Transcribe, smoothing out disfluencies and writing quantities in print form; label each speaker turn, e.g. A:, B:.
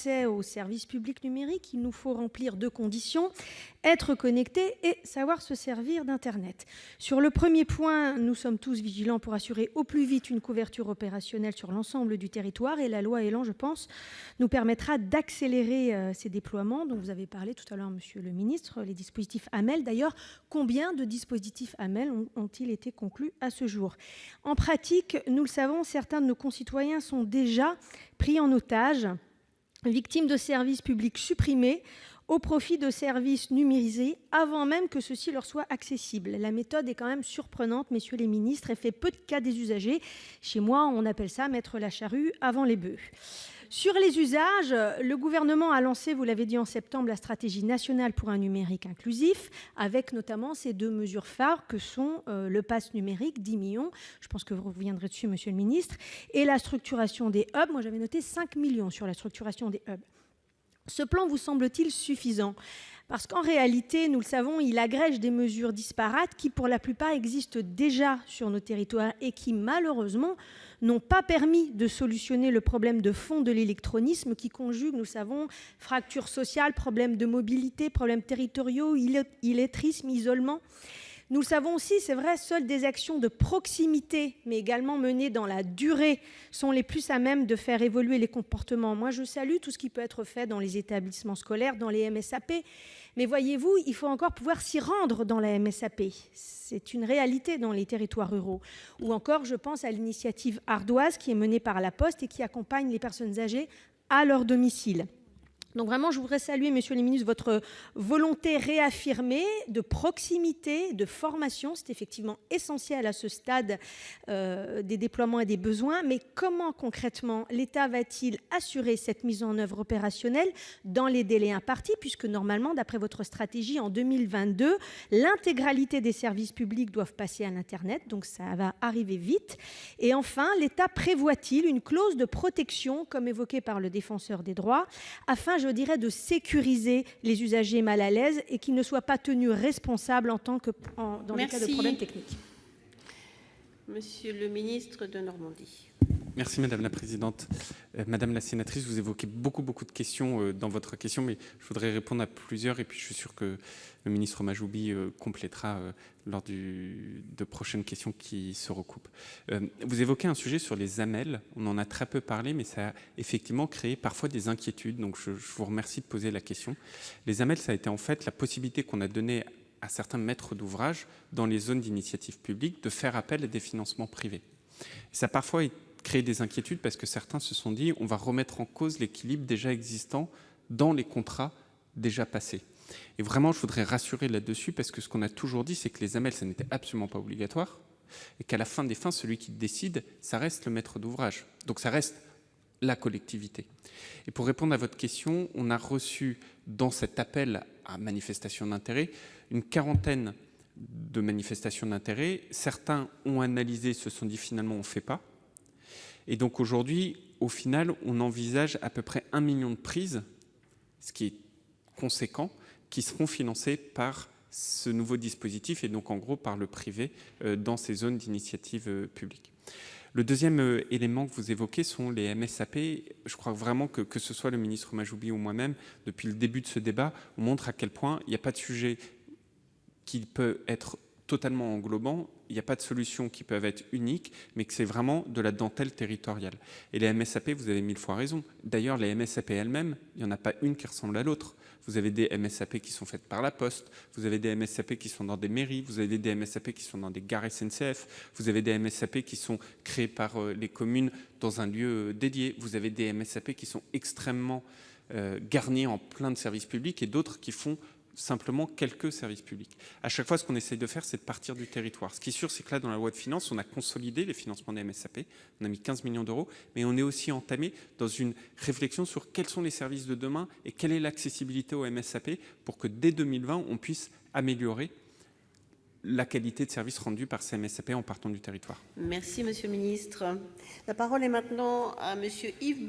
A: accès aux services publics numériques, il nous faut remplir 2 conditions: être connecté et savoir se servir d'Internet. Sur le premier point, nous sommes tous vigilants pour assurer au plus vite une couverture opérationnelle sur l'ensemble du territoire, et la loi Élan, je pense, nous permettra d'accélérer ces déploiements dont vous avez parlé tout à l'heure, monsieur le ministre, les dispositifs AMEL. D'ailleurs, combien de dispositifs AMEL ont-ils été conclus à ce jour? En pratique, nous le savons, certains de nos concitoyens sont déjà pris en otage, victimes de services publics supprimés au profit de services numérisés avant même que ceux-ci leur soient accessibles. La méthode est quand même surprenante, messieurs les ministres, et fait peu de cas des usagers. Chez moi, on appelle ça mettre la charrue avant les bœufs. Sur les usages, le gouvernement a lancé, vous l'avez dit en septembre, la stratégie nationale pour un numérique inclusif, avec notamment ces 2 mesures phares que sont le pass numérique, 10 millions, je pense que vous reviendrez dessus, monsieur le ministre, et la structuration des hubs. Moi, j'avais noté 5 millions sur la structuration des hubs. Ce plan vous semble-t-il suffisant? Parce qu'en réalité, nous le savons, il agrège des mesures disparates qui, pour la plupart, existent déjà sur nos territoires et qui, malheureusement, n'ont pas permis de solutionner le problème de fond de l'électronisme qui conjugue, nous le savons, fractures sociales, problèmes de mobilité, problèmes territoriaux, illettrisme, isolement. Nous le savons aussi, c'est vrai, seules des actions de proximité, mais également menées dans la durée, sont les plus à même de faire évoluer les comportements. Moi, je salue tout ce qui peut être fait dans les établissements scolaires, dans les MSAP, mais voyez-vous, il faut encore pouvoir s'y rendre dans la MSAP. C'est une réalité dans les territoires ruraux. Ou encore, je pense à l'initiative ardoise qui est menée par La Poste et qui accompagne les personnes âgées à leur domicile. Donc vraiment, je voudrais saluer, messieurs les ministres, votre volonté réaffirmée de proximité, de formation. C'est effectivement essentiel à ce stade des déploiements et des besoins. Mais comment concrètement l'État va-t-il assurer cette mise en œuvre opérationnelle dans les délais impartis, puisque normalement, d'après votre stratégie, en 2022, l'intégralité des services publics doivent passer à l'Internet, donc ça va arriver vite. Et enfin, l'État prévoit-il une clause de protection, comme évoqué par le Défenseur des droits, afin, je dirais, de sécuriser les usagers mal à l'aise et qu'ils ne soient pas tenus responsables dans les cas de problèmes techniques.
B: Monsieur le ministre de Normandie.
C: Merci Madame la Présidente. Madame la Sénatrice, vous évoquez beaucoup de questions dans votre question, mais je voudrais répondre à plusieurs et puis je suis sûr que le ministre Majoubi complétera lors de prochaines questions qui se recoupent. Vous évoquez un sujet sur les AMEL, on en a très peu parlé, mais ça a effectivement créé parfois des inquiétudes, donc je vous remercie de poser la question. Les AMEL, ça a été en fait la possibilité qu'on a donnée à certains maîtres d'ouvrage dans les zones d'initiative publique de faire appel à des financements privés. Et ça a parfois créé des inquiétudes parce que certains se sont dit on va remettre en cause l'équilibre déjà existant dans les contrats déjà passés. Et vraiment, je voudrais rassurer là-dessus parce que ce qu'on a toujours dit, c'est que les AMEL, ça n'était absolument pas obligatoire et qu'à la fin des fins, celui qui décide, ça reste le maître d'ouvrage. Donc ça reste la collectivité. Et pour répondre à votre question, on a reçu dans cet appel à manifestation d'intérêt une quarantaine de manifestations d'intérêt. Certains ont analysé, se sont dit finalement on ne fait pas. Et donc aujourd'hui, au final, on envisage à peu près 1 million de prises, ce qui est conséquent, qui seront financées par ce nouveau dispositif et donc en gros par le privé dans ces zones d'initiative publique. Le deuxième élément que vous évoquez sont les MSAP. Je crois vraiment que ce soit le ministre Majoubi ou moi-même, depuis le début de ce débat, on montre à quel point il n'y a pas de sujet qui peut être totalement englobant, il n'y a pas de solutions qui peuvent être uniques, mais que c'est vraiment de la dentelle territoriale. Et les MSAP, vous avez 1000 fois raison. D'ailleurs, les MSAP elles-mêmes, il n'y en a pas une qui ressemble à l'autre. Vous avez des MSAP qui sont faites par la Poste, vous avez des MSAP qui sont dans des mairies, vous avez des MSAP qui sont dans des gares SNCF, vous avez des MSAP qui sont créés par les communes dans un lieu dédié, vous avez des MSAP qui sont extrêmement garnis en plein de services publics et d'autres qui font simplement quelques services publics. À chaque fois, ce qu'on essaye de faire, c'est de partir du territoire. Ce qui est sûr, c'est que là, dans la loi de finances, on a consolidé les financements des MSAP, on a mis 15 millions d'euros, mais on est aussi entamé dans une réflexion sur quels sont les services de demain et quelle est l'accessibilité aux MSAP pour que dès 2020, on puisse améliorer la qualité de service rendu par ces MSAP en partant du territoire.
B: Merci, Monsieur le Ministre. La parole est maintenant à Monsieur Yves